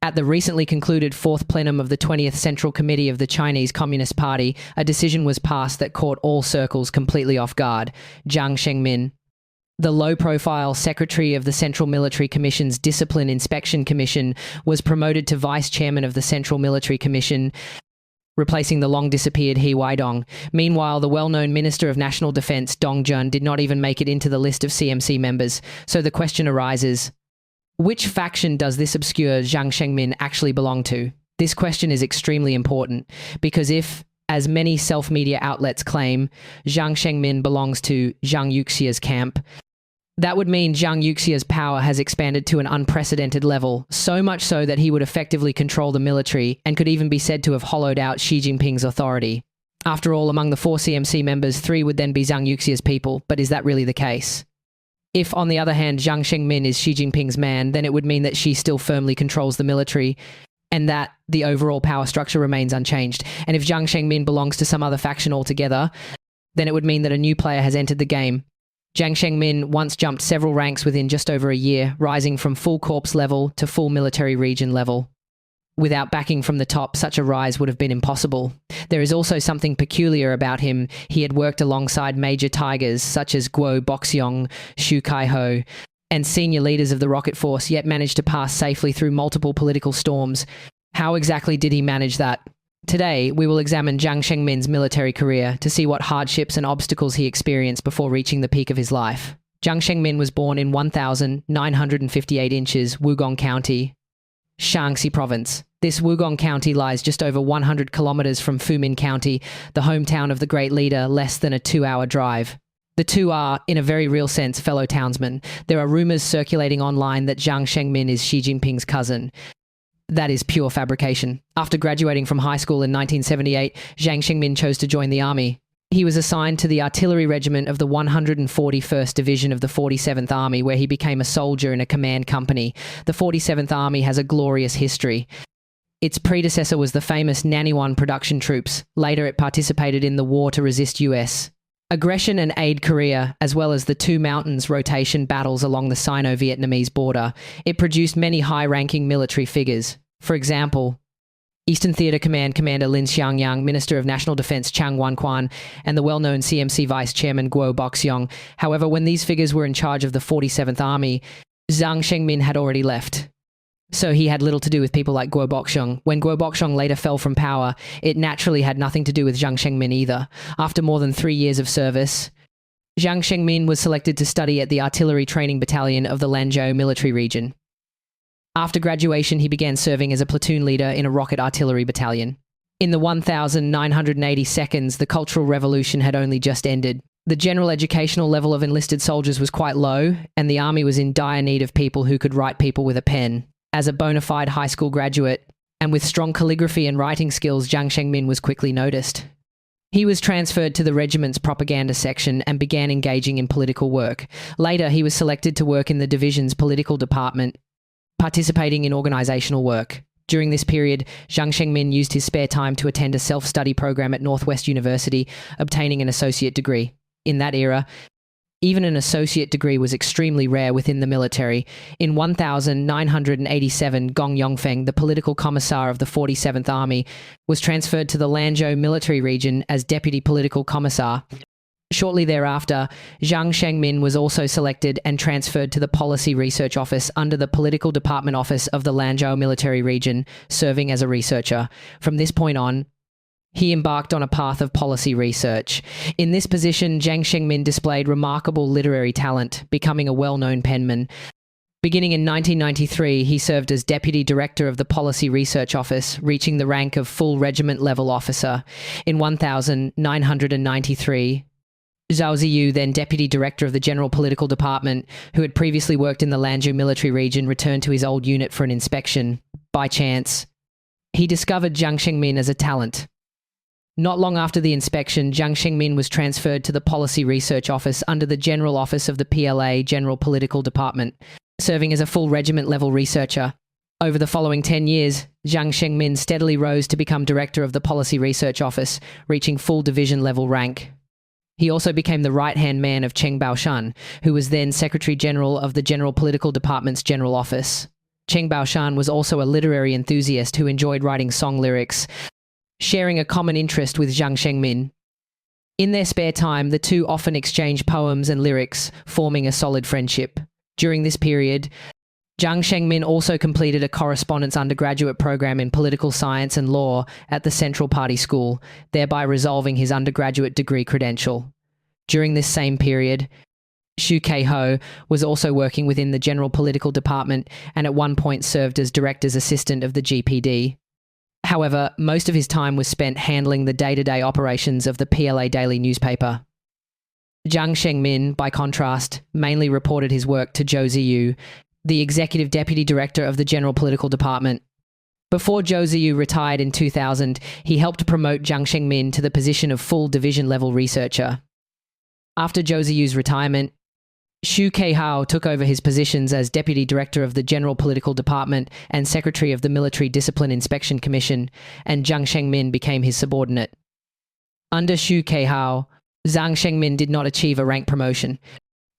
At the recently concluded 4th plenum of the 20th Central Committee of the Chinese Communist Party, a decision was passed that caught all circles completely off guard. Zhang Shengmin, the low-profile secretary of the Central Military Commission's Discipline Inspection Commission, was promoted to vice chairman of the Central Military Commission, replacing the long-disappeared He Weidong. Meanwhile, the well-known Minister of National Defense, Dong Jun, did not even make it into the list of CMC members. So the question arises, which faction does this obscure Zhang Shengmin actually belong to? This question is extremely important, because if, as many self-media outlets claim, Zhang Shengmin belongs to Zhang Yuxia's camp, that would mean Zhang Yuxia's power has expanded to an unprecedented level, so much so that he would effectively control the military and could even be said to have hollowed out Xi Jinping's authority. After all, among the 4 CMC members, 3 would then be Zhang Yuxia's people, but is that really the case? If, on the other hand, Zhang Shengmin is Xi Jinping's man, then it would mean that Xi still firmly controls the military and that the overall power structure remains unchanged. And if Zhang Shengmin belongs to some other faction altogether, then it would mean that a new player has entered the game. Zhang Shengmin once jumped several ranks within just over a year, rising from full corps level to full military region level. Without backing from the top, such a rise would have been impossible. There is also something peculiar about him. He had worked alongside major tigers such as Guo Boxiong, Xu Kaiho, and senior leaders of the rocket force, yet managed to pass safely through multiple political storms. How exactly did he manage that? Today, we will examine Zhang Shengmin's military career to see what hardships and obstacles he experienced before reaching the peak of his life. Zhang Shengmin was born in 1,958 inches, Wugong County, Shaanxi Province. This Wugong County lies just over 100 kilometers from Fumin County, the hometown of the great leader, less than a 2-hour drive. The two are, in a very real sense, fellow townsmen. There are rumors circulating online that Zhang Shengmin is Xi Jinping's cousin. That is pure fabrication. After graduating from high school in 1978, Zhang Shengmin chose to join the army. He was assigned to the artillery regiment of the 141st Division of the 47th Army, where he became a soldier in a command company. The 47th Army has a glorious history. Its predecessor was the famous Nanyuan production troops. Later, it participated in the war to resist US aggression and aid Korea, as well as the Two Mountains rotation battles along the Sino-Vietnamese border. It produced many high-ranking military figures. For example, Eastern Theater Command Commander Lin Xiangyang, Minister of National Defense Chang Wanquan, and the well-known CMC Vice Chairman Guo Boxiong. However, when these figures were in charge of the 47th Army, Zhang Shengmin had already left. So he had little to do with people like Guo Boxiong. When Guo Boxiong later fell from power, it naturally had nothing to do with Zhang Shengmin either. After more than 3 years of service, Zhang Shengmin was selected to study at the Artillery Training Battalion of the Lanzhou military region. After graduation, he began serving as a platoon leader in a rocket artillery battalion. In the 1980 seconds, the Cultural Revolution had only just ended. The general educational level of enlisted soldiers was quite low, and the army was in dire need of people who could write people with a pen. As a bona fide high school graduate, and with strong calligraphy and writing skills, Zhang Shengmin was quickly noticed. He was transferred to the regiment's propaganda section and began engaging in political work. Later, he was selected to work in the division's political department, participating in organizational work. During this period, Zhang Shengmin used his spare time to attend a self-study program at Northwest University, obtaining an associate degree. In that era, even an associate degree was extremely rare within the military. In 1987, Gong Yongfeng, the political commissar of the 47th Army, was transferred to the Lanzhou military region as deputy political commissar. Shortly thereafter, Zhang Shengmin was also selected and transferred to the Policy Research Office under the Political Department Office of the Lanzhou military region, serving as a researcher. From this point on, he embarked on a path of policy research. In this position, Zhang Shengmin displayed remarkable literary talent, becoming a well-known penman. Beginning in 1993, he served as Deputy Director of the Policy Research Office, reaching the rank of full regiment-level officer. In 1993, Zhao Ziyu, then Deputy Director of the General Political Department, who had previously worked in the Lanzhou military region, returned to his old unit for an inspection. By chance, he discovered Zhang Shengmin as a talent. Not long after the inspection, Zhang Shengmin was transferred to the Policy Research Office under the General Office of the PLA General Political Department, serving as a full regiment-level researcher. Over the following 10 years, Zhang Shengmin steadily rose to become Director of the Policy Research Office, reaching full division-level rank. He also became the right-hand man of Cheng Baoshan, who was then Secretary General of the General Political Department's General Office. Cheng Baoshan was also a literary enthusiast who enjoyed writing song lyrics, sharing a common interest with Zhang Shengmin. In their spare time, the two often exchanged poems and lyrics, forming a solid friendship. During this period, Zhang Shengmin also completed a correspondence undergraduate program in political science and law at the Central Party School, thereby resolving his undergraduate degree credential. During this same period, Xu Keiho was also working within the General Political Department and at one point served as director's assistant of the GPD. However, most of his time was spent handling the day-to-day operations of the PLA daily newspaper. Zhang Shengmin, by contrast, mainly reported his work to Zhou Ziyu, the executive deputy director of the General Political Department. Before Zhou Ziyu retired in 2000, he helped promote Zhang Shengmin to the position of full division-level researcher. After Zhou Ziyu's retirement, Xu Keihao took over his positions as Deputy Director of the General Political Department and Secretary of the Military Discipline Inspection Commission, and Zhang Shengmin became his subordinate. Under Xu Keihao, Zhang Shengmin did not achieve a rank promotion.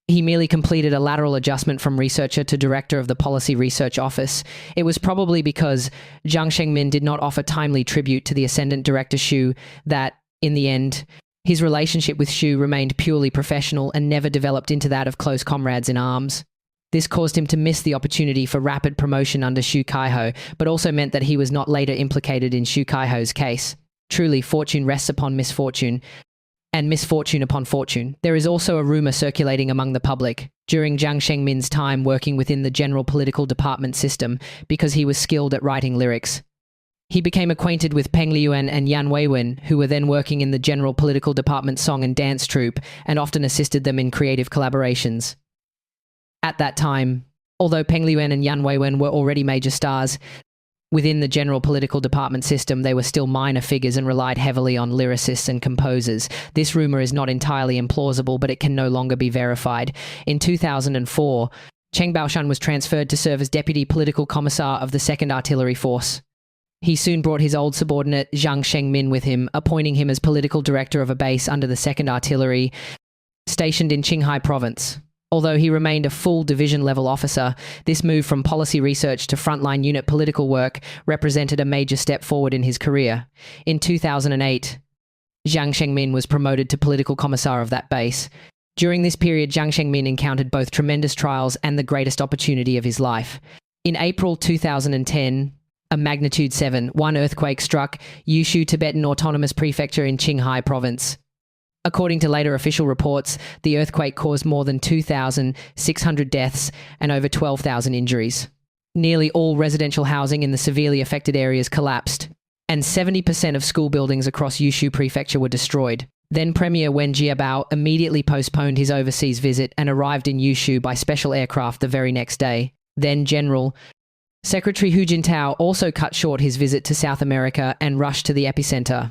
He merely completed a lateral adjustment from researcher to director of the Policy Research Office. It was probably because Zhang Shengmin did not offer timely tribute to the Ascendant Director Xu that, in the end, his relationship with Xu remained purely professional and never developed into that of close comrades in arms. This caused him to miss the opportunity for rapid promotion under Xu Keiho, but also meant that he was not later implicated in Xu Keiho's case. Truly, fortune rests upon misfortune, and misfortune upon fortune. There is also a rumor circulating among the public during Zhang Shengmin's time working within the General Political Department system because he was skilled at writing lyrics. He became acquainted with Peng Liyuan and Yan Weiwen, who were then working in the General Political Department song and dance troupe, and often assisted them in creative collaborations. At that time, although Peng Liyuan and Yan Weiwen were already major stars, within the General Political Department system they were still minor figures and relied heavily on lyricists and composers. This rumor is not entirely implausible, but it can no longer be verified. In 2004, Cheng Baoshan was transferred to serve as Deputy Political Commissar of the 2nd Artillery Force. He soon brought his old subordinate Zhang Shengmin with him, appointing him as political director of a base under the 2nd Artillery, stationed in Qinghai Province. Although he remained a full division-level officer, this move from policy research to frontline unit political work represented a major step forward in his career. In 2008, Zhang Shengmin was promoted to political commissar of that base. During this period, Zhang Shengmin encountered both tremendous trials and the greatest opportunity of his life. In April 2010, a magnitude 7.1 earthquake struck Yushu Tibetan Autonomous Prefecture in Qinghai Province. According to later official reports, the earthquake caused more than 2,600 deaths and over 12,000 injuries. Nearly all residential housing in the severely affected areas collapsed, and 70% of school buildings across Yushu Prefecture were destroyed. Then Premier Wen Jiabao immediately postponed his overseas visit and arrived in Yushu by special aircraft the very next day. Then General Secretary Hu Jintao also cut short his visit to South America and rushed to the epicenter.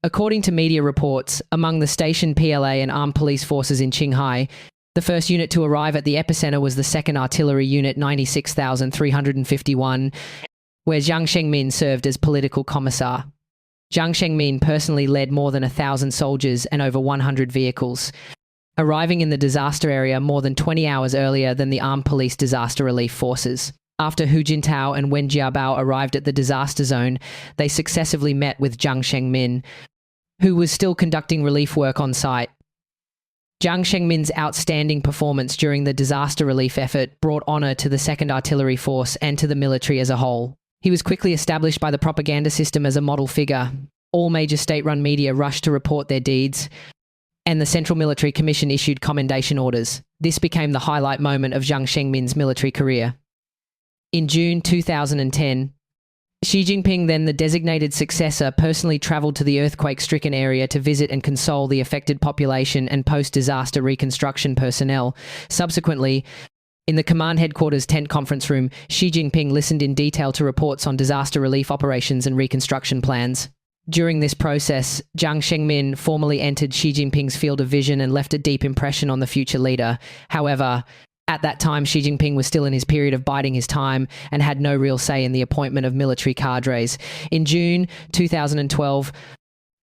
According to media reports, among the stationed PLA and armed police forces in Qinghai, the first unit to arrive at the epicenter was the 2nd Artillery Unit 96,351, where Zhang Shengmin served as political commissar. Zhang Shengmin personally led more than 1,000 soldiers and over 100 vehicles, arriving in the disaster area more than 20 hours earlier than the armed police disaster relief forces. After Hu Jintao and Wen Jiabao arrived at the disaster zone, they successively met with Zhang Shengmin, who was still conducting relief work on site. Zhang Shengmin's outstanding performance during the disaster relief effort brought honor to the 2nd Artillery Force and to the military as a whole. He was quickly established by the propaganda system as a model figure. All major state-run media rushed to report their deeds, and the Central Military Commission issued commendation orders. This became the highlight moment of Zhang Shengmin's military career. In June 2010, Xi Jinping, then the designated successor, personally travelled to the earthquake-stricken area to visit and console the affected population and post-disaster reconstruction personnel. Subsequently, in the command headquarters tent conference room, Xi Jinping listened in detail to reports on disaster relief operations and reconstruction plans. During this process, Zhang Shengmin formally entered Xi Jinping's field of vision and left a deep impression on the future leader. However, at that time, Xi Jinping was still in his period of biding his time and had no real say in the appointment of military cadres. In June 2012,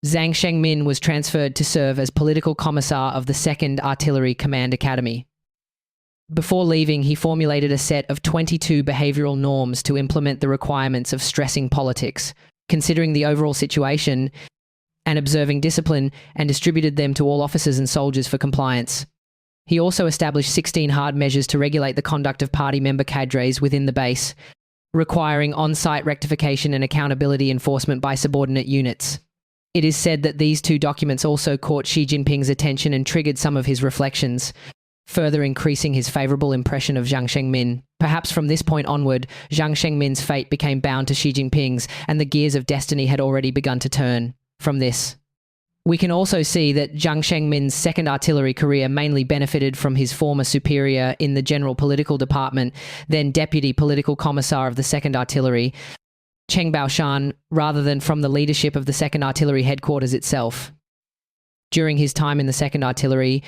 Zhang Shengmin was transferred to serve as political commissar of the 2nd Artillery Command Academy. Before leaving, he formulated a set of 22 behavioral norms to implement the requirements of stressing politics, considering the overall situation and observing discipline, and distributed them to all officers and soldiers for compliance. He also established 16 hard measures to regulate the conduct of party member cadres within the base, requiring on-site rectification and accountability enforcement by subordinate units. It is said that these two documents also caught Xi Jinping's attention and triggered some of his reflections, further increasing his favourable impression of Zhang Shengmin. Perhaps from this point onward, Zhang Shengmin's fate became bound to Xi Jinping's, and the gears of destiny had already begun to turn from this. We can also see that Zhang Shengmin's second artillery career mainly benefited from his former superior in the General Political Department, then Deputy Political Commissar of the 2nd Artillery, Cheng Baoshan, rather than from the leadership of the 2nd Artillery headquarters itself. During his time in the 2nd Artillery,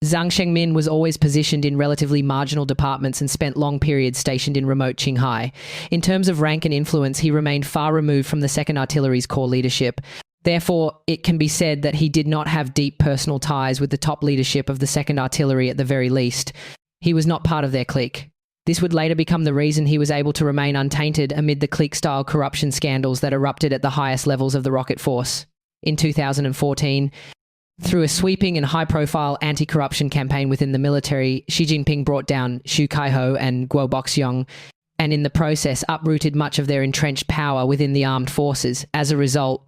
Zhang Shengmin was always positioned in relatively marginal departments and spent long periods stationed in remote Qinghai. In terms of rank and influence, he remained far removed from the 2nd Artillery's core leadership. Therefore, it can be said that he did not have deep personal ties with the top leadership of the 2nd Artillery at the very least. He was not part of their clique. This would later become the reason he was able to remain untainted amid the clique-style corruption scandals that erupted at the highest levels of the rocket force. In 2014, through a sweeping and high-profile anti-corruption campaign within the military, Xi Jinping brought down Xu Kaiho and Guo Boxiong, and in the process uprooted much of their entrenched power within the armed forces. As a result,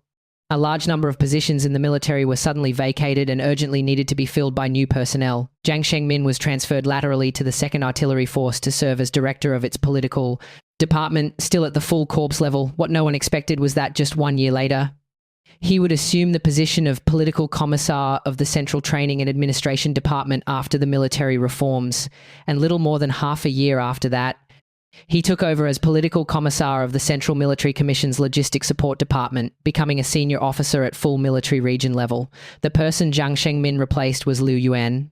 a large number of positions in the military were suddenly vacated and urgently needed to be filled by new personnel. Zhang Shengmin was transferred laterally to the 2nd Artillery Force to serve as director of its political department, still at the full corps level. What no one expected was that just 1 year later, he would assume the position of political commissar of the Central Training and Administration Department after the military reforms, and little more than half a year after that, he took over as political commissar of the Central Military Commission's Logistics Support Department, becoming a senior officer at full military region level. The person Zhang Shengmin replaced was Liu Yuan,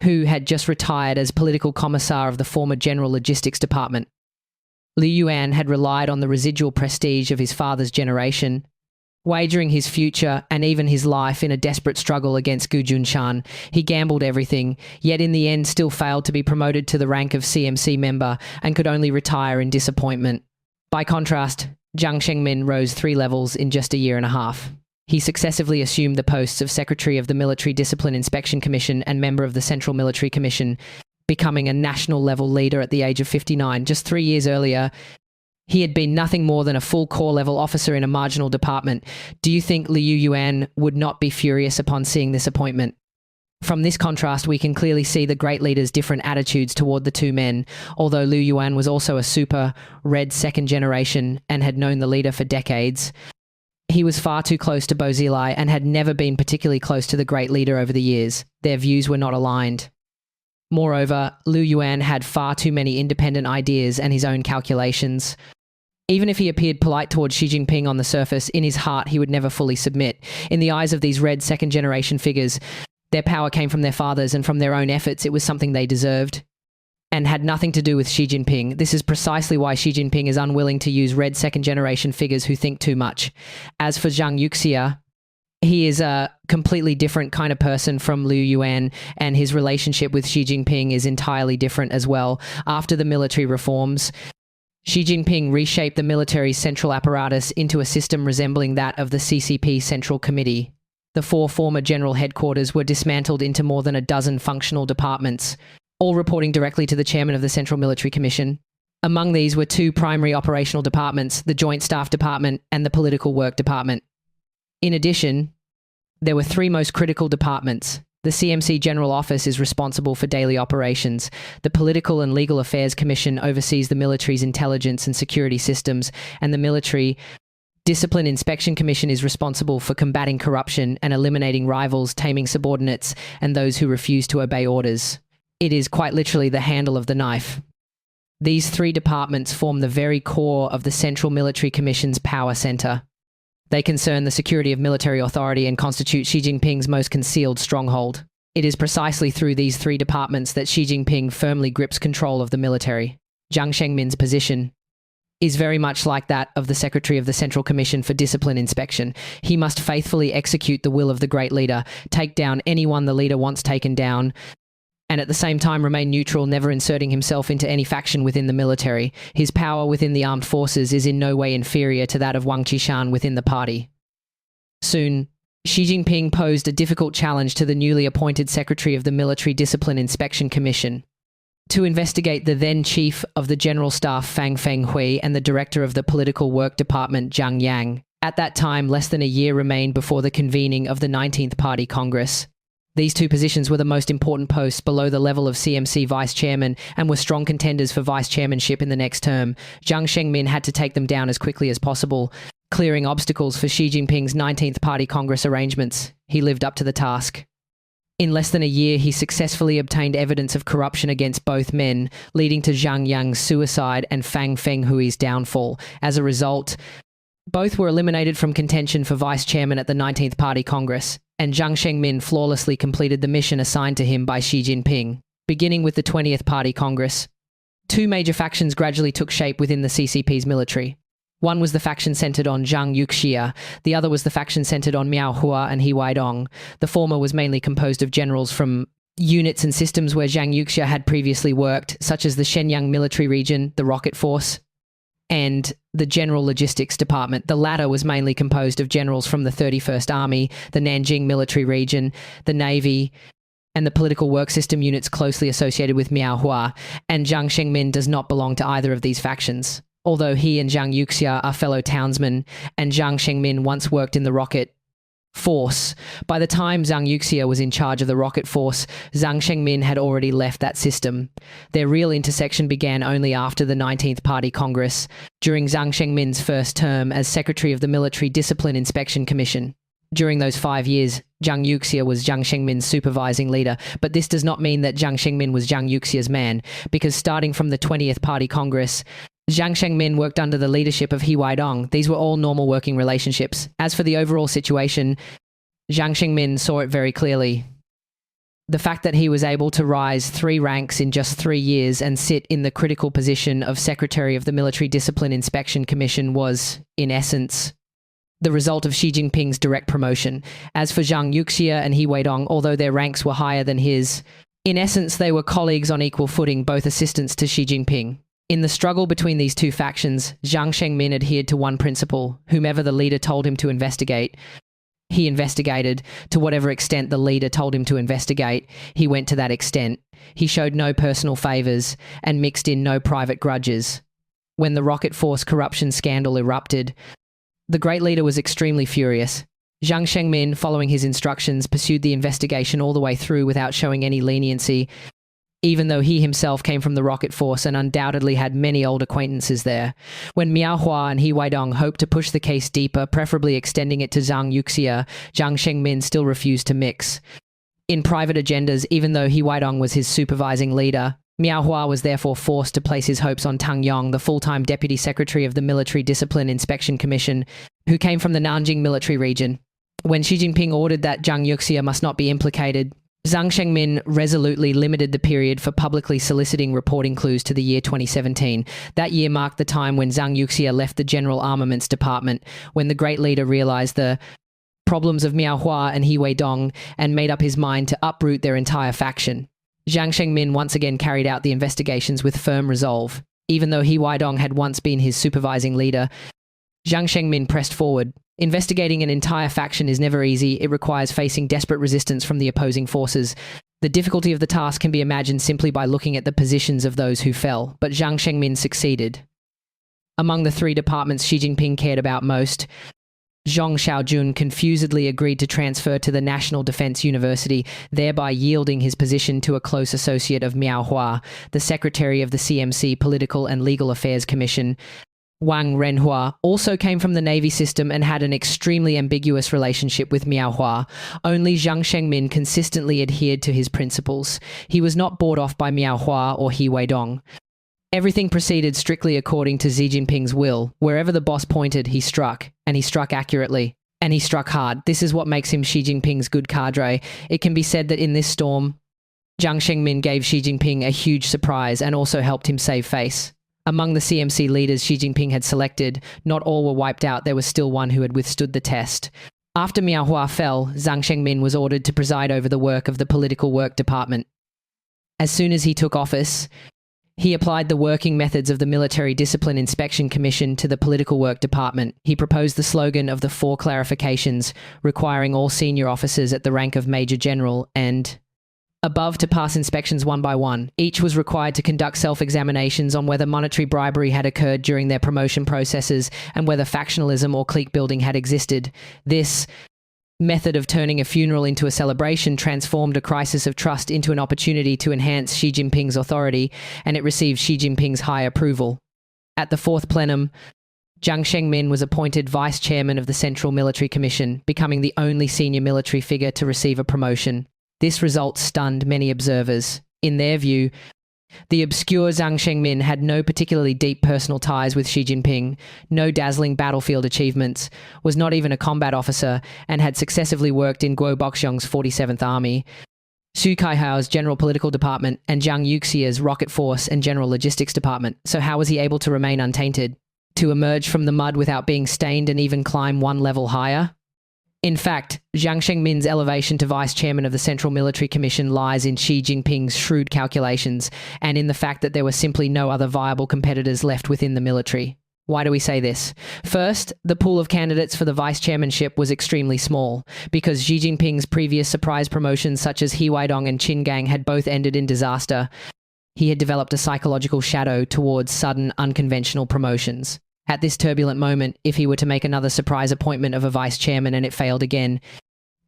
who had just retired as political commissar of the former General Logistics Department. Liu Yuan had relied on the residual prestige of his father's generation, wagering his future and even his life in a desperate struggle against Gu Junshan. He gambled everything, yet in the end still failed to be promoted to the rank of CMC member and could only retire in disappointment. By contrast, Zhang Shengmin rose 3 levels in just a year and a half. He successively assumed the posts of Secretary of the Military Discipline Inspection Commission and member of the Central Military Commission, becoming a national-level leader at the age of 59. Just 3 years earlier, he had been nothing more than a full corps-level officer in a marginal department. Do you think Liu Yuan would not be furious upon seeing this appointment? From this contrast, we can clearly see the great leader's different attitudes toward the two men. Although Liu Yuan was also a super red second generation and had known the leader for decades, he was far too close to Bo Xilai and had never been particularly close to the great leader over the years. Their views were not aligned. Moreover, Liu Yuan had far too many independent ideas and his own calculations. Even if he appeared polite towards Xi Jinping on the surface, in his heart he would never fully submit. In the eyes of these red second-generation figures, their power came from their fathers and from their own efforts. It was something they deserved and had nothing to do with Xi Jinping. This is precisely why Xi Jinping is unwilling to use red second-generation figures who think too much. As for Zhang Yuxia, he is a completely different kind of person from Liu Yuan, and his relationship with Xi Jinping is entirely different as well. After the military reforms, Xi Jinping reshaped the military's central apparatus into a system resembling that of the CCP Central Committee. The 4 former general headquarters were dismantled into more than a dozen functional departments, all reporting directly to the chairman of the Central Military Commission. Among these were 2 primary operational departments, the Joint Staff Department and the Political Work Department. In addition, there were 3 most critical departments. The CMC General Office is responsible for daily operations. The Political and Legal Affairs Commission oversees the military's intelligence and security systems, and the Military Discipline Inspection Commission is responsible for combating corruption and eliminating rivals, taming subordinates, and those who refuse to obey orders. It is quite literally the handle of the knife. These 3 departments form the very core of the Central Military Commission's power center. They concern the security of military authority and constitute Xi Jinping's most concealed stronghold. It is precisely through these 3 departments that Xi Jinping firmly grips control of the military. Zhang Shengmin's position is very much like that of the Secretary of the Central Commission for Discipline Inspection. He must faithfully execute the will of the great leader, take down anyone the leader wants taken down, and at the same time remain neutral, never inserting himself into any faction within the military. His power within the armed forces is in no way inferior to that of Wang Qishan within the party. Soon, Xi Jinping posed a difficult challenge to the newly appointed Secretary of the Military Discipline Inspection Commission to investigate the then Chief of the General Staff Fang Fenghui and the Director of the Political Work Department Zhang Yang. At that time, less than a year remained before the convening of the 19th Party Congress. These two positions were the most important posts below the level of CMC vice chairman and were strong contenders for vice chairmanship in the next term. Zhang Shengmin had to take them down as quickly as possible, clearing obstacles for Xi Jinping's 19th Party Congress arrangements. He lived up to the task. In less than a year, he successfully obtained evidence of corruption against both men, leading to Zhang Yang's suicide and Fang Fenghui's downfall. As a result, both were eliminated from contention for vice chairman at the 19th Party Congress, and Zhang Shengmin flawlessly completed the mission assigned to him by Xi Jinping. Beginning with the 20th Party Congress, two major factions gradually took shape within the CCP's military. One was the faction centered on Zhang Yuxia, the other was the faction centered on Miao Hua and He Weidong. The former was mainly composed of generals from units and systems where Zhang Yuxia had previously worked, such as the Shenyang Military Region, the Rocket Force, and the General Logistics Department. The latter was mainly composed of generals from the 31st Army, the Nanjing Military Region, the Navy, and the Political Work System units closely associated with Miao Hua, and Zhang Shengmin does not belong to either of these factions. Although he and Zhang Yuxia are fellow townsmen, and Zhang Shengmin once worked in the Rocket Force, by the time Zhang Yuxia was in charge of the Rocket Force, Zhang Shengmin had already left that system. Their real intersection began only after the 19th Party Congress, during Zhang Shengmin's first term as Secretary of the Military Discipline Inspection Commission. During those 5 years, Zhang Yuxia was Zhang Shengmin's supervising leader, but this does not mean that Zhang Shengmin was Zhang Yuxia's man, because starting from the 20th Party Congress, Zhang Shengmin worked under the leadership of He Weidong. These were all normal working relationships. As for the overall situation, Zhang Shengmin saw it very clearly. The fact that he was able to rise 3 ranks in just 3 years and sit in the critical position of Secretary of the Military Discipline Inspection Commission was, in essence, the result of Xi Jinping's direct promotion. As for Zhang Yuxia and He Weidong, although their ranks were higher than his, in essence they were colleagues on equal footing, both assistants to Xi Jinping. In the struggle between these two factions, Zhang Shengmin adhered to one principle: whomever the leader told him to investigate, he investigated. To whatever extent the leader told him to investigate, he went to that extent. He showed no personal favours and mixed in no private grudges. When the Rocket Force corruption scandal erupted, the great leader was extremely furious. Zhang Shengmin, following his instructions, pursued the investigation all the way through without showing any leniency, even though he himself came from the Rocket Force and undoubtedly had many old acquaintances there. When Miao Hua and He Weidong hoped to push the case deeper, preferably extending it to Zhang Yuxia, Zhang Shengmin still refused to mix. In private agendas, even though He Weidong was his supervising leader, Miao Hua was therefore forced to place his hopes on Tang Yong, the full-time Deputy Secretary of the Military Discipline Inspection Commission, who came from the Nanjing Military Region. When Xi Jinping ordered that Zhang Yuxia must not be implicated, Zhang Shengmin resolutely limited the period for publicly soliciting reporting clues to the year 2017. That year marked the time when Zhang Yuxia left the General Armaments Department, when the great leader realized the problems of Miao Hua and He Weidong and made up his mind to uproot their entire faction. Zhang Shengmin once again carried out the investigations with firm resolve. Even though He Weidong had once been his supervising leader, Zhang Shengmin pressed forward. Investigating an entire faction is never easy. It requires facing desperate resistance from the opposing forces. The difficulty of the task can be imagined simply by looking at the positions of those who fell, but Zhang Shengmin succeeded. Among the 3 departments Xi Jinping cared about most, Zhong Xiaojun confusedly agreed to transfer to the National Defense University, thereby yielding his position to a close associate of Miao Hua, the secretary of the CMC Political and Legal Affairs Commission. Wang Renhua also came from the Navy system and had an extremely ambiguous relationship with Miao Hua. Only Zhang Shengmin consistently adhered to his principles. He was not bought off by Miao Hua or He Weidong. Everything proceeded strictly according to Xi Jinping's will. Wherever the boss pointed, he struck, and he struck accurately, and he struck hard. This is what makes him Xi Jinping's good cadre. It can be said that in this storm, Zhang Shengmin gave Xi Jinping a huge surprise and also helped him save face. Among the CMC leaders Xi Jinping had selected, not all were wiped out. There was still one who had withstood the test. After Miao Hua fell, Zhang Shengmin was ordered to preside over the work of the Political Work Department. As soon as he took office, he applied the working methods of the Military Discipline Inspection Commission to the Political Work Department. He proposed the slogan of the 4 clarifications, requiring all senior officers at the rank of Major General and above to pass inspections one by one. Each was required to conduct self-examinations on whether monetary bribery had occurred during their promotion processes and whether factionalism or clique building had existed. This method of turning a funeral into a celebration transformed a crisis of trust into an opportunity to enhance Xi Jinping's authority, and it received Xi Jinping's high approval. At the 4th plenum, Zhang Shengmin was appointed vice chairman of the Central Military Commission, becoming the only senior military figure to receive a promotion. This result stunned many observers. In their view, the obscure Zhang Shengmin had no particularly deep personal ties with Xi Jinping, no dazzling battlefield achievements, was not even a combat officer, and had successively worked in Guo Boxiong's 47th Army, Xu Kaihao's General Political Department, and Zhang Yuxia's Rocket Force and General Logistics Department. So how was he able to remain untainted? To emerge from the mud without being stained and even climb one level higher? In fact, Zhang Shengmin's elevation to vice chairman of the Central Military Commission lies in Xi Jinping's shrewd calculations and in the fact that there were simply no other viable competitors left within the military. Why do we say this? First, the pool of candidates for the vice chairmanship was extremely small, because Xi Jinping's previous surprise promotions such as He Weidong and Qin Gang had both ended in disaster. He had developed a psychological shadow towards sudden, unconventional promotions. At this turbulent moment, if he were to make another surprise appointment of a vice chairman and it failed again,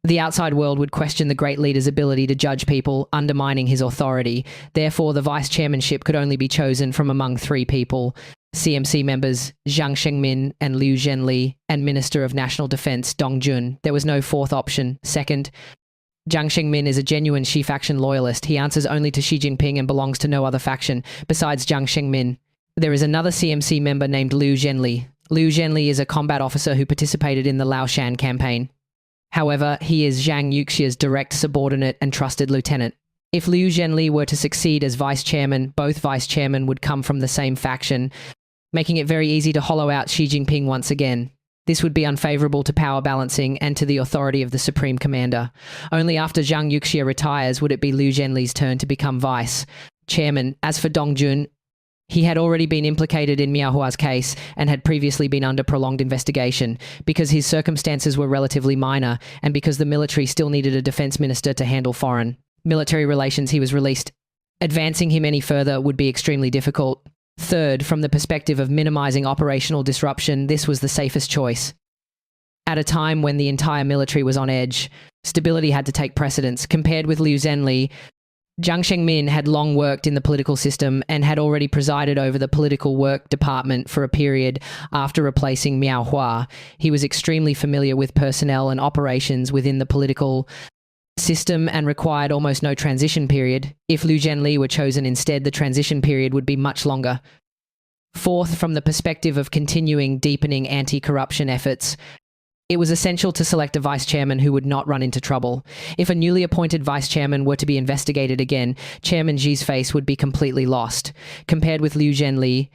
the outside world would question the great leader's ability to judge people, undermining his authority. Therefore, the vice chairmanship could only be chosen from among 3 people: CMC members Zhang Shengmin and Liu Zhenli, and Minister of National Defense Dong Jun. There was no 4th option. Second, Zhang Shengmin is a genuine Xi faction loyalist. He answers only to Xi Jinping and belongs to no other faction besides Zhang Shengmin. There is another CMC member named Liu Zhenli. Liu Zhenli is a combat officer who participated in the Laoshan campaign. However, he is Zhang Yuxia's direct subordinate and trusted lieutenant. If Liu Zhenli were to succeed as vice chairman, both vice chairmen would come from the same faction, making it very easy to hollow out Xi Jinping once again. This would be unfavorable to power balancing and to the authority of the supreme commander. Only after Zhang Yuxia retires would it be Liu Zhenli's turn to become vice chairman. As for Dong Jun, he had already been implicated in Miaohua's case and had previously been under prolonged investigation. Because his circumstances were relatively minor and because the military still needed a defense minister to handle foreign military relations, he was released. Advancing him any further would be extremely difficult. Third, from the perspective of minimizing operational disruption, this was the safest choice. At a time when the entire military was on edge, stability had to take precedence. Compared with Liu Zhenli, Zhang Shengmin had long worked in the political system and had already presided over the political work department for a period after replacing Miao Hua. He was extremely familiar with personnel and operations within the political system and required almost no transition period. If Liu Zhenli were chosen instead, the transition period would be much longer. Fourth, from the perspective of continuing deepening anti-corruption efforts, it was essential to select a vice chairman who would not run into trouble. If a newly appointed vice chairman were to be investigated again, Chairman Xi's face would be completely lost. Compared with Liu Zhenli,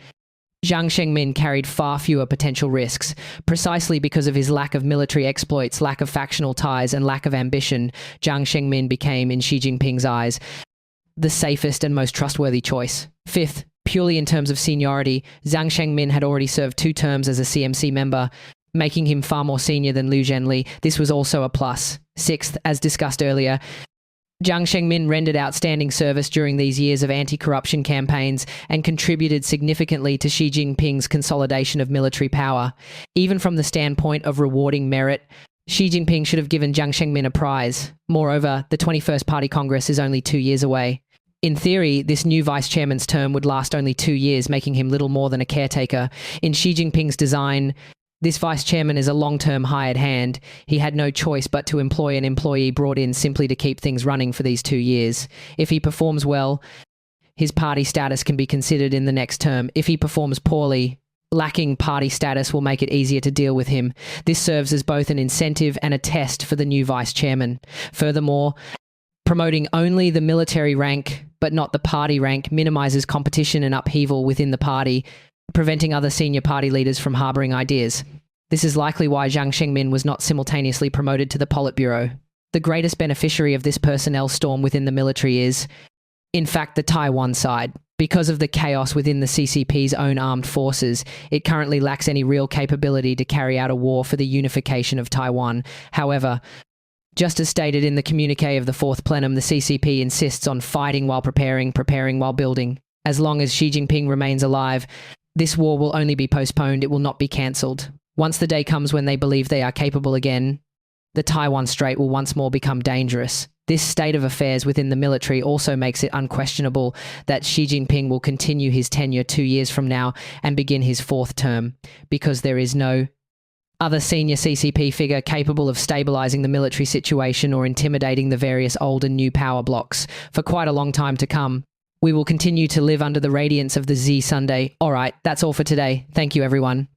Zhang Shengmin carried far fewer potential risks. Precisely because of his lack of military exploits, lack of factional ties, and lack of ambition, Zhang Shengmin became, in Xi Jinping's eyes, the safest and most trustworthy choice. Fifth, purely in terms of seniority, Zhang Shengmin had already served 2 terms as a CMC member, making him far more senior than Liu Zhenli. This was also a plus. Sixth, as discussed earlier, Zhang Shengmin rendered outstanding service during these years of anti-corruption campaigns and contributed significantly to Xi Jinping's consolidation of military power. Even from the standpoint of rewarding merit, Xi Jinping should have given Zhang Shengmin a prize. Moreover, the 21st Party Congress is only 2 years away. In theory, this new vice chairman's term would last only 2 years, making him little more than a caretaker. In Xi Jinping's design, this vice chairman is a long-term hired hand. He had no choice but to employ an employee brought in simply to keep things running for these 2 years. If he performs well, his party status can be considered in the next term. If he performs poorly, lacking party status will make it easier to deal with him. This serves as both an incentive and a test for the new vice chairman. Furthermore, promoting only the military rank but not the party rank minimizes competition and upheaval within the party, preventing other senior party leaders from harboring ideas. This is likely why Zhang Shengmin was not simultaneously promoted to the Politburo. The greatest beneficiary of this personnel storm within the military is In fact, the Taiwan side. Because of the chaos within the CCP's own armed forces, it currently lacks any real capability to carry out a war for the unification of Taiwan. However, just as stated in the communique of the Fourth Plenum, the CCP insists on fighting while preparing, preparing while building. As long as Xi Jinping remains alive, this war will only be postponed, it will not be cancelled. Once the day comes when they believe they are capable again, the Taiwan Strait will once more become dangerous. This state of affairs within the military also makes it unquestionable that Xi Jinping will continue his tenure 2 years from now and begin his fourth term, because there is no other senior CCP figure capable of stabilizing the military situation or intimidating the various old and new power blocks for quite a long time to come. We will continue to live under the radiance of the Z Sunday. All right, that's all for today. Thank you, everyone.